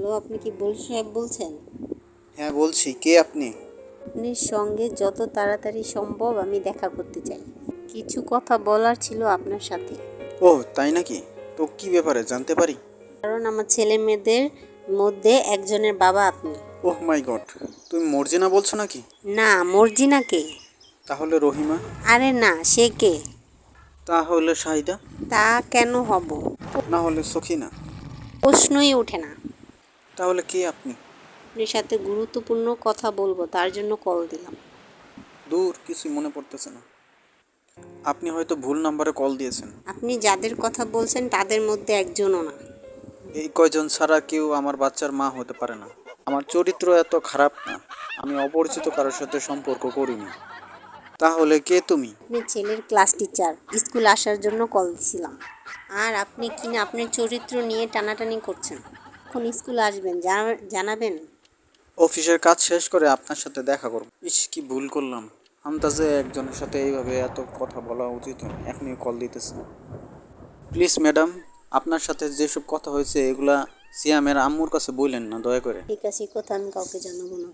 Hello, আপনি কি বলু সাহেব বলছেন? হ্যাঁ বলছি, কে আপনি? আপনার সঙ্গে যত তাড়াতাড়ি সম্ভব আমি দেখা করতে চাই। কিছু কথা বলার ছিল আপনার সাথে। ওহ তাই নাকি? তো কি ব্যাপারে জানতে পারি? কারণ আমার ছেলে মেয়েদের মধ্যে একজনের বাবা আপনি। ওহ মাই গড, তুমি মর্জিনা বলছো নাকি? না, মর্জিনা কে? তাহলে রহিমা? আরে না, সে কে? তাহলে শাহিদা? তা কেন হব? না হলে সখিনা? প্রশ্নই ওঠে না। তাহলে কে আপনি? আপনার সাথে গুরুত্বপূর্ণ কথা বলবো, তার জন্য কল দিলাম। দূর, কিছুই মনে পড়তেছে না। আপনি হয়তো ভুল নাম্বারে কল দিয়েছেন। আপনি যাদের কথা বলছেন তাদের মধ্যে একজনও না। এই কয়জন ছাড়া কেউ আমার বাচ্চার মা হতে পারে না। আমার চরিত্র এত খারাপ না, আমি অপরিচিত কারোর সাথে সম্পর্ক করিনি। তাহলে কে তুমি? আপনি ছেলের ক্লাস টিচার, স্কুল আসার জন্য কল দিছিলাম। আর আপনি কিনা আপনার চরিত্র নিয়ে টানাটানি করছেন। এখন স্কুল আসবেন, জানাবেন। অফিসের কাজ শেষ করে আপনার সাথে দেখা করব। ইস, কি ভুল করলাম। আন্দাজে একজনের সাথে এইভাবে এত কথা বলা উচিত হয়, এখনই কল দিতেছে। প্লিজ ম্যাডাম, আপনার সাথে যেসব কথা হয়েছে এগুলা সিয়ামের আম্মুর কাছে বললেন না দয়া করে। ঠিক আছে, এই কথা আমি কাউকে জানাবো না।